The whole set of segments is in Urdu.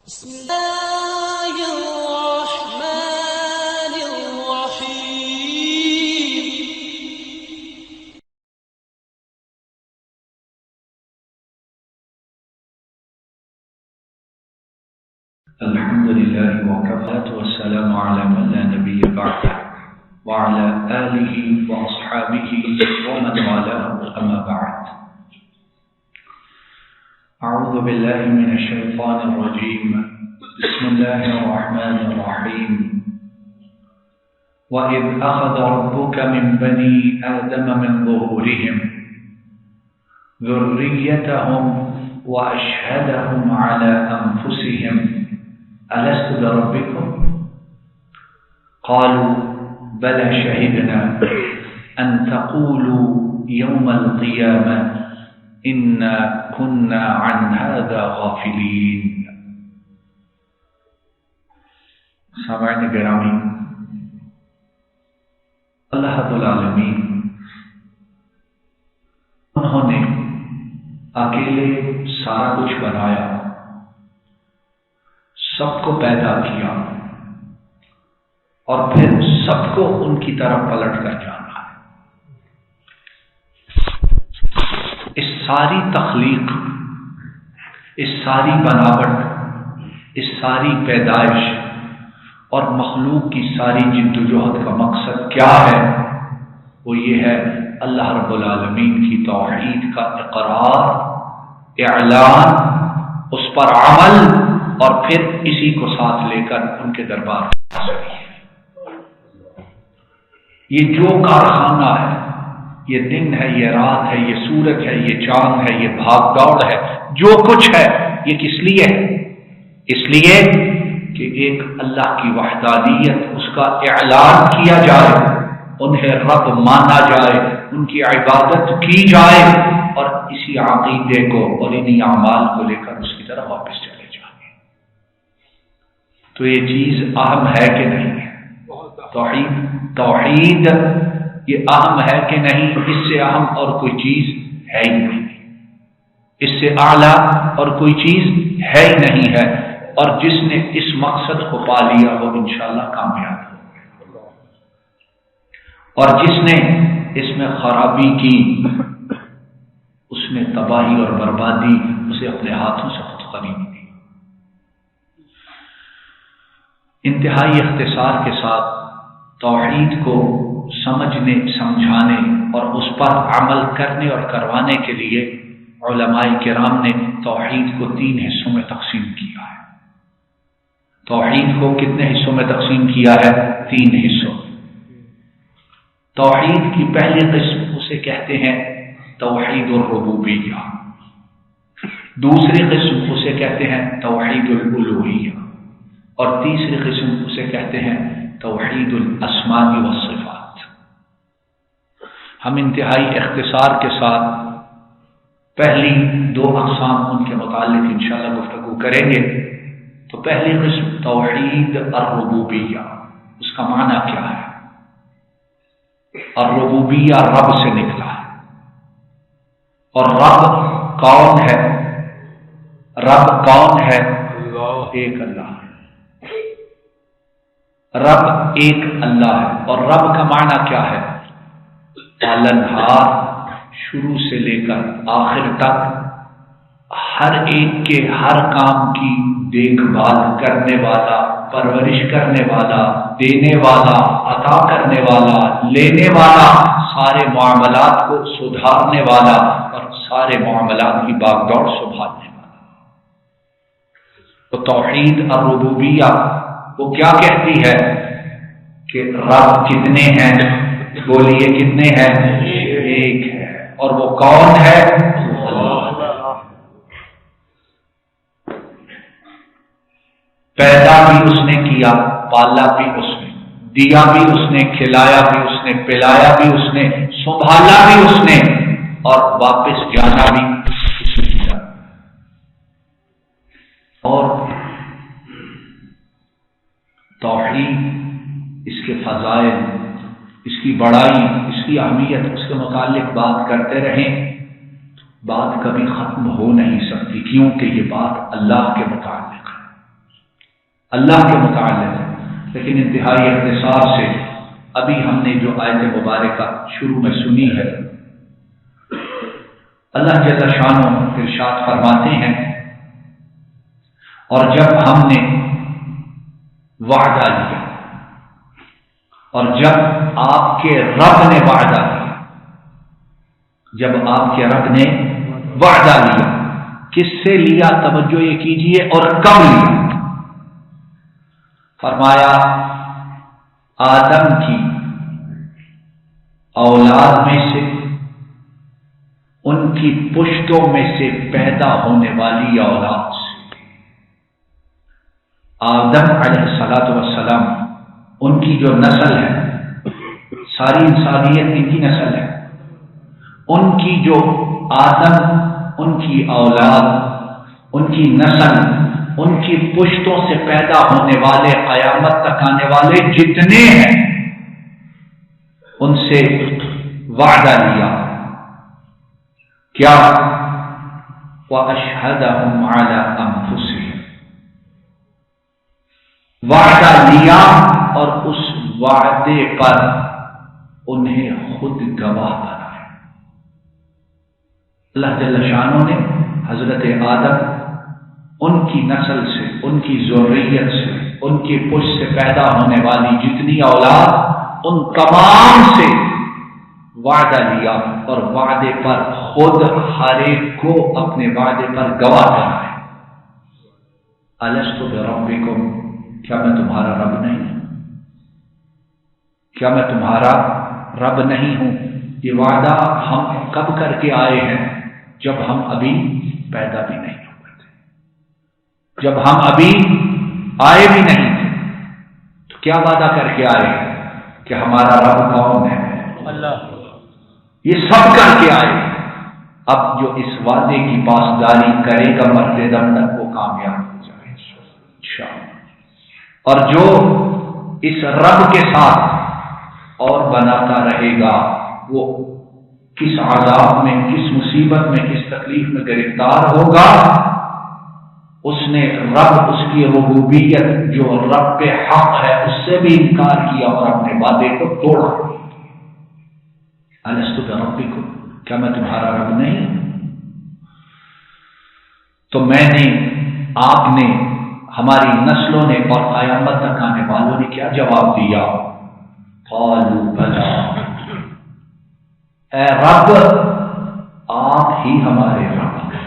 بسم الله الرحمن الرحيم. الحمد لله وكفى والسلام على من لا نبي بعده وعلى آله وأصحابه ومن والاه أما بعد. أعوذ بالله من الشيطان الرجيم. بسم الله الرحمن الرحيم. وإذ أخذ ربك من بني آدم من ظهورهم ذريتهم وأشهدهم على أنفسهم ألست بربكم قالوا بلى شهدنا أن تقولوا يوم القيامة إنا كنا عن هذا غافلين. سامعین گرامی، اللہ رب العالمین انہوں نے اکیلے سارا کچھ بنایا، سب کو پیدا کیا اور پھر سب کو ان کی طرف پلٹ کر جانا ہے. اس ساری تخلیق، اس ساری بناوٹ، اس ساری پیدائش اور مخلوق کی ساری جدوجہد کا مقصد کیا ہے؟ وہ یہ ہے اللہ رب العالمین کی توحید کا اقرار، اعلان، اس پر عمل، اور پھر اسی کو ساتھ لے کر ان کے دربار میں حاضر ہے. یہ جو کارخانہ ہے، یہ دن ہے، یہ رات ہے، یہ سورج ہے، یہ چاند ہے، یہ بھاگ دوڑ ہے، جو کچھ ہے، یہ کس لیے ہے؟ اس لیے کہ ایک اللہ کی وحدانیت، اس کا اعلان کیا جائے، انہیں رب مانا جائے، ان کی عبادت کی جائے، اور اسی عقیدے کو اور انہی اعمال کو لے کر اس کی طرف واپس چلے جائے. تو یہ چیز اہم ہے کہ نہیں ہے؟ توحید یہ اہم ہے کہ نہیں؟ اس سے اہم اور کوئی چیز ہے ہی نہیں، اس سے اعلیٰ اور کوئی چیز ہے ہی نہیں ہے. اور جس نے اس مقصد کو پا لیا وہ انشاءاللہ کامیاب ہو، اور جس نے اس میں خرابی کی اس نے تباہی اور بربادی اسے اپنے ہاتھوں سے خود خرید دی. انتہائی اختصار کے ساتھ توحید کو سمجھنے، سمجھانے اور اس پر عمل کرنے اور کروانے کے لیے علماء کرام نے توحید کو 3 حصوں میں تقسیم کیا ہے. توحید کو کتنے حصوں میں تقسیم کیا ہے؟ 3 حصوں. توحید کی پہلی قسم اسے کہتے ہیں توحید الربوبیہ، دوسری قسم اسے کہتے ہیں توحید الالوہیہ، اور تیسری قسم اسے کہتے ہیں توحید الاسماء والصفات. ہم انتہائی اختصار کے ساتھ پہلی 2 اقسام ان کے متعلق انشاءاللہ گفتگو کریں گے. تو پہلی قسم توحید الربوبیہ، اس کا معنی کیا ہے؟ الربوبیہ رب سے نکلا ہے، اور رب کون ہے؟ رب کون ہے؟ ایک اللہ. رب ایک اللہ ہے، اور رب کا معنی کیا ہے؟ پالنہار، شروع سے لے کر آخر تک ہر ایک کے ہر کام کی دیکھ بھال کرنے والا، پرورش کرنے والا، دینے والا، عطا کرنے والا، لینے والا، سارے معاملات کو سدھارنے والا اور سارے معاملات کی باغ دوڑ سنبھالنے والا. تو توحید الربوبیہ وہ کیا کہتی ہے کہ رب کتنے ہیں؟ بولیے کتنے ہیں؟ ایک ہے. اور وہ کون ہے؟ پیدا بھی اس نے کیا، پالا بھی اس نے، دیا بھی اس نے، کھلایا بھی اس نے، پلایا بھی اس نے، سنبھالا بھی اس نے، اور واپس جانا بھی اس نے کیا. اور توحید، اس کے فضائل، اس کی بڑائی، اس کی اہمیت، اس کے متعلق بات کرتے رہیں بات کبھی ختم ہو نہیں سکتی، کیونکہ یہ بات اللہ کے متعلق ہے. اللہ کے متعلق ہے، لیکن انتہائی اختصار سے ابھی ہم نے جو آیت مبارکہ شروع میں سنی ہے، اللہ جل شانہ ارشاد فرماتے ہیں، اور جب ہم نے وعدہ لیا، اور جب آپ کے رب نے وعدہ لیا، جب آپ کے رب نے وعدہ لیا، کس سے لیا؟ توجہ یہ کیجئے، اور کب لیا؟ فرمایا آدم کی اولاد میں سے، ان کی پشتوں میں سے پیدا ہونے والی اولاد سے۔ آدم علیہ الصلوۃ والسلام، ان کی جو نسل ہے، ساری انسانیت ان کی نسل ہے، ان کی جو آدم، ان کی اولاد، ان کی نسل، ان کی پشتوں سے پیدا ہونے والے، قیامت تک آنے والے جتنے ہیں، ان سے وعدہ لیا کیا؟ وَأَشْهَدَهُمْ عَلَىٰ أَنفُسِهِمْ، وعدہ لیا اور اس وعدے پر انہیں خود گواہ بنایا۔ اللہ جل شانہ نے حضرت آدم، ان کی نسل سے، ان کی ذریت سے، ان کی پشت سے پیدا ہونے والی جتنی اولاد، ان تمام سے وعدہ لیا، اور وعدے پر خود ہر ایک کو اپنے وعدے پر گواہ بنایا۔ الست بربکم، کیا میں تمہارا رب نہیں ہوں؟ کیا میں تمہارا رب نہیں ہوں؟ یہ وعدہ ہم کب کر کے آئے ہیں؟ جب ہم ابھی پیدا بھی نہیں ہوئے تھے، جب ہم ابھی آئے بھی نہیں تھے، تو کیا وعدہ کر کے آئے کہ ہمارا رب کون ہے؟ اللہ۔ یہ سب کر کے آئے۔ اب جو اس وعدے کی پاسداری کرے گا مرتے دم تک، وہ کامیاب ہو جائے انشاءاللہ، اور جو اس رب کے ساتھ اور بناتا رہے گا، وہ کس عذاب میں، کس مصیبت میں، کس تکلیف میں گرفتار ہوگا۔ اس نے رب، اس کی ربوبیت جو رب حق ہے، اس سے بھی انکار کیا اور اپنے وعدے کو توڑا۔ الست بربکم، کیا میں تمہارا رب نہیں ہوں؟ تو میں نے، آپ نے، ہماری نسلوں نے اور قیامت تک آنے والوں نے کیا جواب دیا؟ قالوا بلا، اے رب آپ ہی ہمارے رب ہیں،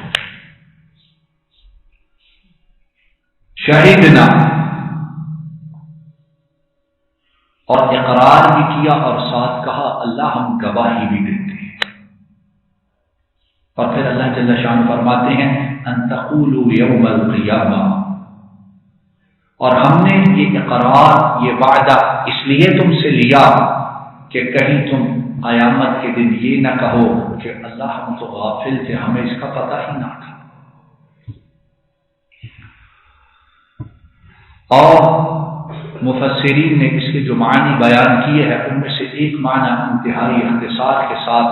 شہدنا، اور اقرار بھی کیا اور ساتھ کہا اللہ ہم گواہی بھی دیتے ہیں۔ اور پھر اللہ جل شانہ فرماتے ہیں ان تقولوا یوم القیامہ، اور ہم نے یہ اقرار، یہ وعدہ اس لیے تم سے لیا کہ کہیں تم قیامت کے دن یہ نہ کہو کہ اللہ ہم تو غافل تھے، ہمیں اس کا پتہ ہی نہ تھا۔ اور مفسرین نے اس کے جو معنی بیان کیے ہیں، ان میں سے ایک معنی انتہائی اختصار کے ساتھ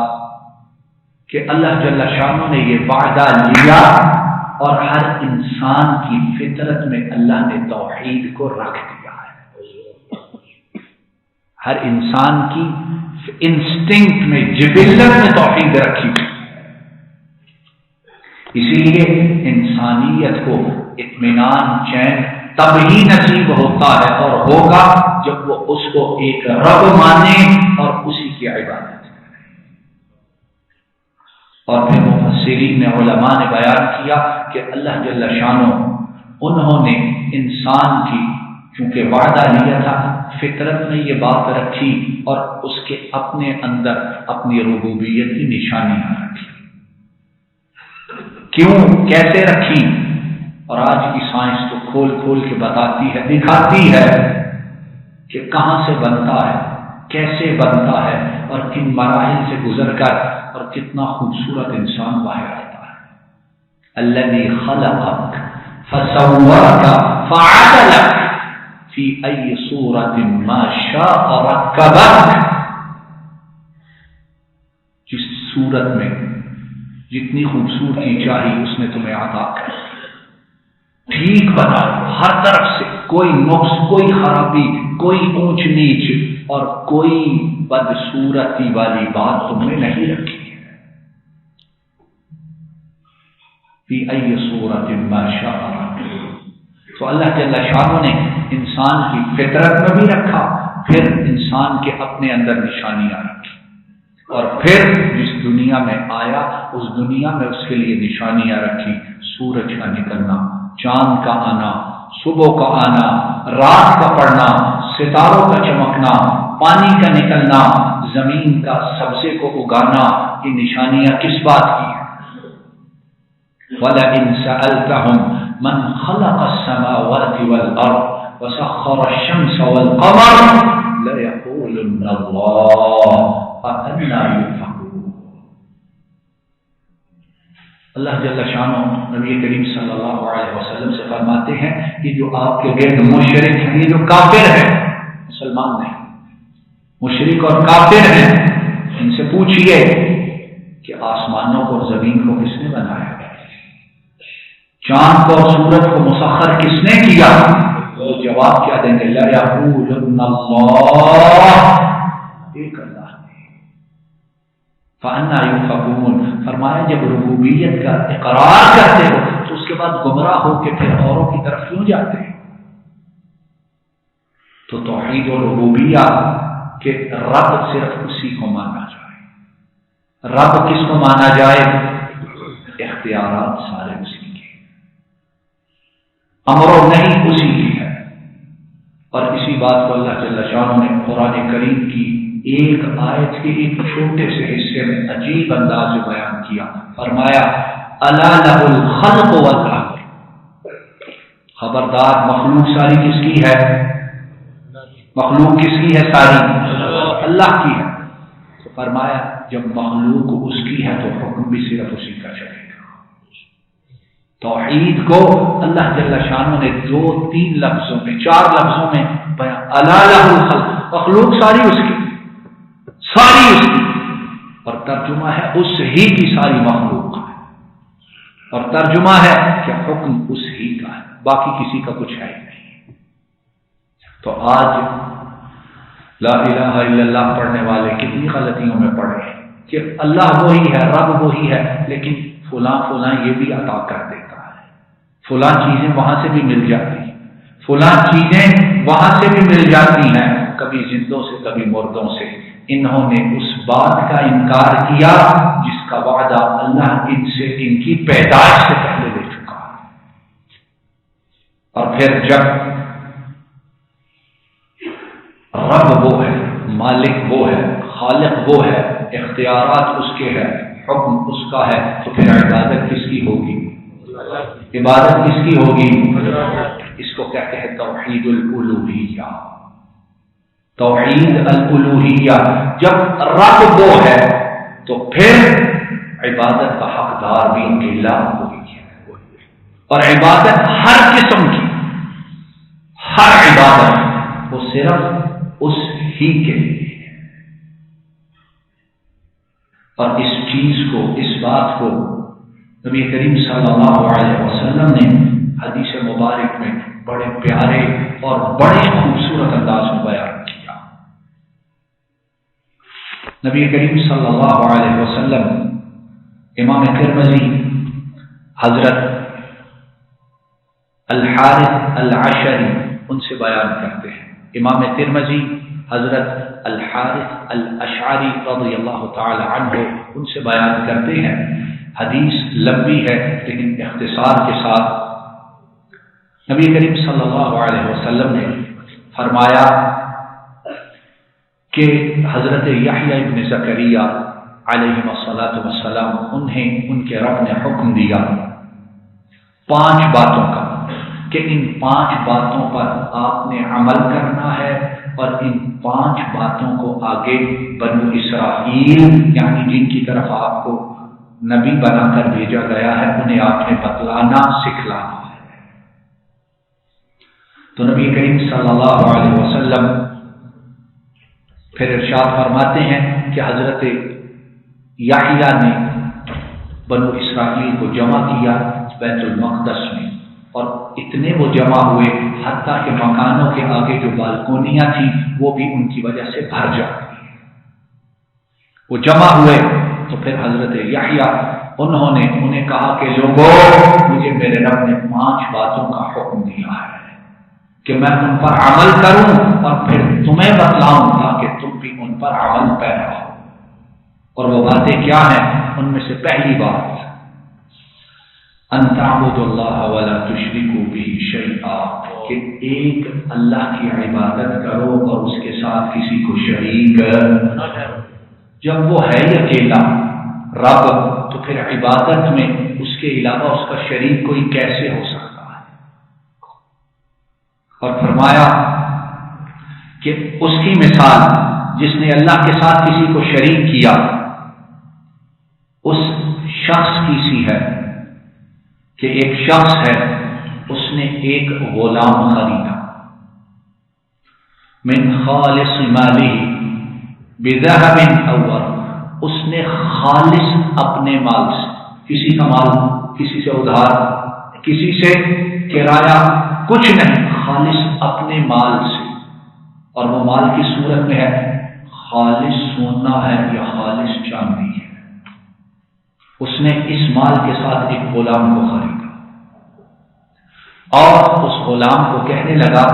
کہ اللہ جل شانہ نے یہ وعدہ لیا، اور ہر انسان کی فطرت میں اللہ نے توحید کو رکھ دیا ہے۔ ہر انسان کی انسٹنکٹ میں، جبلت میں توحید رکھی، اسی لیے انسانیت کو اطمینان، چین تب ہی نصیب ہوتا ہے اور ہوگا جب وہ اس کو ایک رب مانے اور اسی کی عبادت کرے۔ اور پھر مفسرین نے، علماء نے بیان کیا کہ اللہ جل شانہ، انہوں نے انسان کی چونکہ وعدہ لیا تھا، فطرت میں یہ بات رکھی اور اس کے اپنے اندر اپنی ربوبیت کی نشانیاں رکھی۔ کیوں، کیسے رکھی؟ اور آج کی سائنس تو کھول کھول کے بتاتی ہے، دکھاتی ہے کہ کہاں سے بنتا ہے، کیسے بنتا ہے، اور کن مراحل سے گزر کر، اور کتنا خوبصورت انسان باہر آتا ہے۔ الذی خلقک فسواک فعدلک فی ای صورت ما شاء رکبک، جس صورت میں جتنی خوبصورتی چاہی اس نے تمہیں عطا کر، ٹھیک بناؤ ہر طرف سے، کوئی نقص، کوئی خرابی، کوئی اونچ نیچ اور کوئی بدصورتی والی بات تم نے نہیں رکھی ہے۔ فی ای صورت ما شاء، تو اللہ جل شانہ نے انسان کی فطرت میں بھی رکھا، پھر انسان کے اپنے اندر نشانیاں رکھی، اور پھر جس دنیا میں آیا اس دنیا میں اس کے لیے نشانیاں رکھی، سورج کا نکلنا، چاند کا آنا، صبح کا آنا، رات کا پڑنا، ستاروں کا چمکنا، پانی کا نکلنا، زمین کا سبزے کو اگانا، یہ نشانیاں کس بات کی ہیں؟ وَلَئِن سَأَلْتَهُمْ مَنْ خَلَقَ السَّمَاوَاتِ وَالْأَرْضَ وَسَخَّرَ الشَّمْسَ وَالْقَمَرَ لَيَقُولُنَّ اللَّهُ فَأَنَّىٰ يُؤْفَكُونَ۔ اللہ جل شانہ نبی کریم صلی اللہ علیہ وسلم سے فرماتے ہیں کہ جو آپ کے گرد مشرک ہیں، یہ جو کافر ہیں، مسلمان نہیں، مشرک اور کافر ہیں، ان سے پوچھئے کہ آسمانوں کو اور زمین کو کس نے بنایا، چاند کو اور سورج کو مسخر کس نے کیا؟ وہ جواب کیا دیں گے؟ لَيَقُولُنَّ اللَّهُ، ایک اللہ نے۔ فَأَنَّىٰ يُؤْفَكُونَ، فرمایا جب ربوبیت کا اقرار کرتے ہو تو اس کے بعد گمراہ ہو کے پھر اوروں کی طرف کیوں جاتے ہیں؟ تو توحید و ربوبیہ کہ رب صرف اسی کو مانا جائے۔ رب کس کو مانا جائے؟ اختیارات سارے اسی کے، امر و نہی اسی کی ہے۔ اور اسی بات کو اللہ جل شانہ نے قرآن کریم کی ایک آیت کے ایک چھوٹے سے حصے میں عجیب انداز میں بیان کیا، فرمایا الا لہ الخلق والامر، خبردار مخلوق ساری کس کی ہے؟ مخلوق کس کی ہے؟ ساری اللہ کی ہے۔ تو فرمایا جب مخلوق اس کی ہے تو حکم بھی صرف اسی کا چلے گا۔ توحید کو اللہ جل شانہ نے 2-3 لفظوں میں، 4 لفظوں میں بیان، الا لہ الخلق، مخلوق ساری اس کی، ساری اس کی، اور ترجمہ ہے اس ہی کی ساری مخلوق ہے، اور ترجمہ ہے کہ حکم اس ہی کا ہے، باقی کسی کا کچھ ہے ہی نہیں۔ تو آج لا الہ الا اللہ پڑھنے والے کتنی غلطیوں میں پڑے ہیں کہ اللہ وہی ہے، رب وہی ہے، لیکن فلاں فلاں یہ بھی عطا کر دیتا ہے، فلاں چیزیں وہاں سے بھی مل جاتی ہیں، فلاں چیزیں وہاں سے بھی مل جاتی ہیں، کبھی زندوں سے کبھی مردوں سے۔ انہوں نے اس بات کا انکار کیا جس کا وعدہ اللہ ان سے ان کی پیدائش سے پہلے لے چکا ہے، اور پھر جب رب وہ ہے، مالک وہ ہے، خالق وہ ہے، اختیارات اس کے ہے، حکم اس کا ہے، تو پھر عبادت کس کی ہوگی؟ عبادت کس کی ہوگی؟ اس کو کہتے ہیں توحید الالوہیہ۔ توحید الالوہیہ، جب رب وہ ہے تو پھر عبادت کا حقدار بھی اکیلا وہی ہے، اور عبادت ہر قسم کی، ہر عبادت وہ صرف اس ہی کے لیے ہے۔ اور اس چیز کو، اس بات کو نبی کریم صلی اللہ علیہ وسلم نے حدیث مبارک میں بڑے پیارے اور بڑے خوبصورت انداز میں بیان کیا۔ نبی کریم صلی اللہ علیہ وسلم، امام ترمذی حضرت الحارث العشری ان سے بیان کرتے ہیں، امام ترمذی حضرت الحارث الاشعری رضی اللہ تعالی عنہ ان سے بیان کرتے ہیں۔ حدیث لمبی ہے لیکن اختصار کے ساتھ نبی کریم صلی اللہ علیہ وسلم نے فرمایا کہ حضرت یحییٰ ابن زکریا علیہ السلام انہیں ان کے رب نے حکم دیا 5 باتوں کا کہ ان 5 باتوں پر آپ نے عمل کرنا ہے، اور ان 5 باتوں کو آگے بنو اسرائیل یعنی جن کی طرف آپ کو نبی بنا کر بھیجا گیا ہے انہیں آپ نے بتلانا، سکھلانا ہے۔ تو نبی کریم صلی اللہ علیہ وسلم پھر ارشاد فرماتے ہیں کہ حضرت یحییٰ نے بنو اسرائیل کو جمع کیا بیت المقدس میں، اور اتنے وہ جمع ہوئے حتیٰ کہ مکانوں کے آگے جو بالکونیاں تھیں وہ بھی ان کی وجہ سے بھر جاتی. وہ جمع ہوئے تو پھر حضرت یحییٰ انہیں کہا کہ لوگوں، مجھے میرے رب نے 5 باتوں کا حکم دیا ہے کہ میں ان پر عمل کروں اور پھر تمہیں بتلاؤں تاکہ تم بھی ان پر عمل پیرا ہو. اور وہ باتیں کیا ہیں؟ ان میں سے پہلی بات ان تعبدوا اللہ ولا تشرکوا بہ شیئا، کہ ایک اللہ کی عبادت کرو اور اس کے ساتھ کسی کو شریک نہ کرو. جب وہ ہے ہی اکیلا رب تو پھر عبادت میں اس کے علاوہ اس کا شریک کوئی کیسے ہو سکتا ہے؟ اور فرمایا کہ اس کی مثال جس نے اللہ کے ساتھ کسی کو شریک کیا اس شخص کی سی ہے کہ ایک شخص ہے، اس نے ایک غلام خریدا من خالص مالی بذهب او ورق، اس نے خالص اپنے مال سے، کسی کا مال، کسی سے ادھار، کسی سے کرایہ، کچھ نہیں، خالص اپنے مال سے. اور وہ مال کی صورت میں ہے خالص سونا ہے یا خالص چاندی ہے. اس نے اس مال کے ساتھ ایک غلام کو خریدا اور اس غلام کو کہنے لگا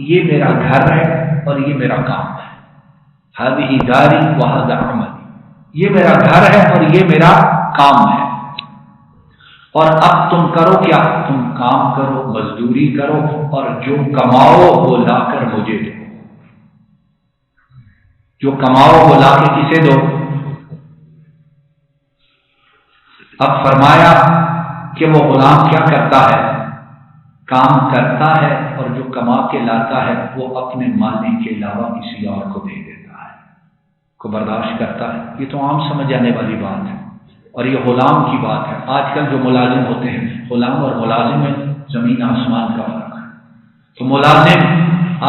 یہ میرا گھر ہے اور یہ میرا کام ہے، هذه داری وهذا عملی، یہ میرا گھر ہے اور یہ میرا کام ہے. اور اب تم کرو کیا؟ تم کام کرو، مزدوری کرو اور جو کماؤ وہ لا کر مجھے دو. جو کماؤ وہ لا کے کسے دو؟ اب فرمایا کہ وہ غلام کیا کرتا ہے؟ کام کرتا ہے اور جو کما کے لاتا ہے وہ اپنے مالک کے علاوہ کسی اور کو دے دیتا ہے، کو برداشت کرتا ہے. یہ تو عام سمجھ جانے والی بات ہے اور یہ غلام کی بات ہے. آج کل جو ملازم ہوتے ہیں، غلام اور ملازم میں زمین آسمان کا فرق ہے. تو ملازم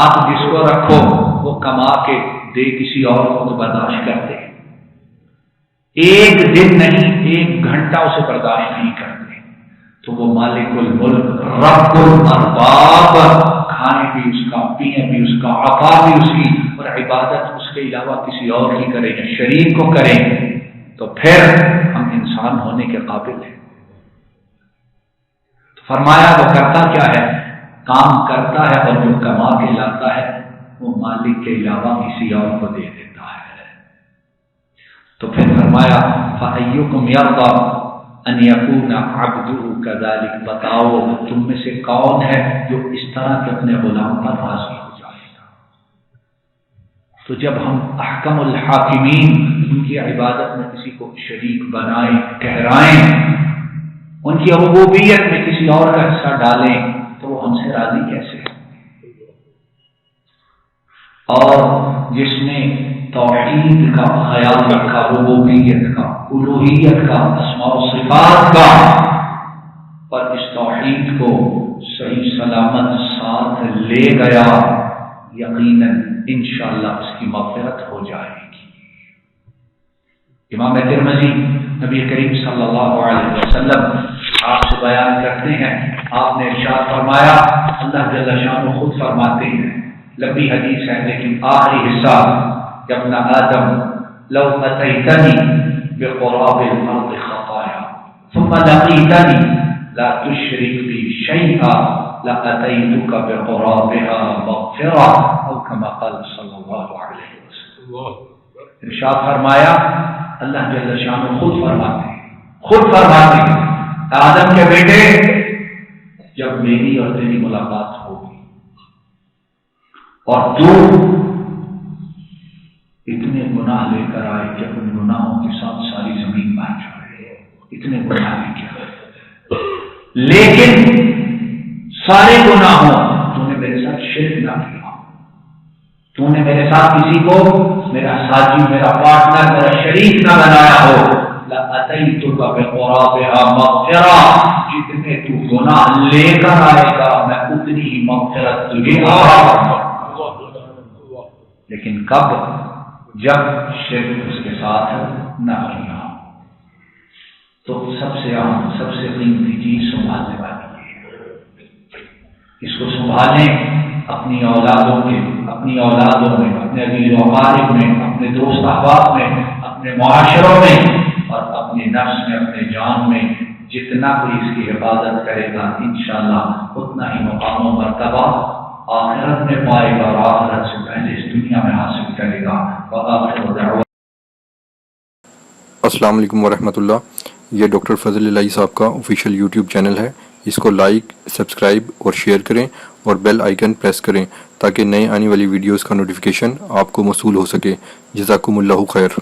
آپ جس کو رکھو وہ کما کے دے کسی اور کو تو برداشت کرتے ہیں، ایک دن نہیں 1 گھنٹہ اسے برداشت نہیں کرتے. تو وہ مالک الملک رب الارباب، کھانے بھی اس کا، پینے بھی اس کا، عطا بھی اس کی، اور عبادت اس کے علاوہ کسی اور کی کریں یا شریک کو کریں تو پھر ہم انسان ہونے کے قابل ہیں. تو فرمایا وہ کرتا کیا ہے؟ کام کرتا ہے اور جو کما کے لاتا ہے وہ مالک کے علاوہ کسی اور کو دے دیتا ہے. تو پھر فرمایا فَأَيُّكُمْ يَرْضَىٰ أَن يَكُونَ عَبْدُهُ كَذَلِكَ، بتاؤ تم میں سے کون ہے جو اس طرح کے اپنے غلام پر راضی ہو جائے گا. تو جب ہم احکم الحاکمین ان کی عبادت میں کسی کو شریک بنائیں، ٹھہرائیں، ان کی ربوبیت میں کسی اور کا حصہ ڈالیں تو وہ ہم سے راضی کیسے ہے؟ اور جس نے توحید کا خیال رکھا، ربوبیت کا، الوہیت کا، اسماء و صفات کا، اور اس توحید کو صحیح سلامت ساتھ لے گیا، یقیناً انشاءاللہ اس کی مغفرت ہو جائے گی. امام ترمذی نبی کریم صلی اللہ علیہ وسلم آپ سے بیان کرتے ہیں، آپ نے ارشاد فرمایا، اللہ جل شانہ خود فرماتے ہیں، لمبی حدیث ہے لیکن آخری حصہ، یا ابن آدم لو اتیتنی بقراب الارض خطایا ثم لقیتنی لا تشرک بی شیئا لاتیتک بقرابها مغفرہ، او کما قال صلی اللہ علیہ وسلم. ارشاد فرمایا، اللہ جل شانہ خود فرماتے ہیں آدم کے بیٹے، جب میری اور تیری ملاقات ہوگی اور تو اتنے گناہ لے کر آئے کہ ان گناہوں کے ساتھ ساری زمین بہ جائے، اتنے گناہ لے کے آئے، لیکن سارے گناہوں تو نے میرے ساتھ شرک نہ کیا، تو نے میرے ساتھ کسی کو میرا ساتھی، میرا پارٹنر، میرا شریک نہ بنایا ہو، لَأَتَيْتُكَ بِقُرَابِهَا مَغْفِرَةً، جتنے تو گناہ لے کر آئے گا میں اتنی ہی مغفرت تجھے عطا کروں گا. لیکن کب؟ جب شرک اس کے ساتھ نہ کیا. تو سب سے عام، سب سے قیمتی چیز سنبھالنے والی ہے. اس کو سنبھالیں اپنی اولادوں میں، اپنے عزیز و اقارب میں، اپنے دوست احباب میں، اپنے معاشروں میں اور اپنے نفس میں، اپنے جان میں. جتنا کوئی اس کی حفاظت کرے گا انشاءاللہ اتنا ہی مقام و مرتبہ آخرت میں پائے گا اور آخرت سے پہلے اس دنیا میں حاصل کرے گا. وآخر دعوانا. السلام علیکم ورحمۃ اللہ. یہ ڈاکٹر فضل الہی صاحب کا آفیشیل یوٹیوب چینل ہے. اس کو لائک، سبسکرائب اور شیئر کریں اور بیل آئیکن پریس کریں تاکہ نئے آنے والی ویڈیوز کا نوٹیفیکیشن آپ کو موصول ہو سکے. جزاکم اللہ خیر.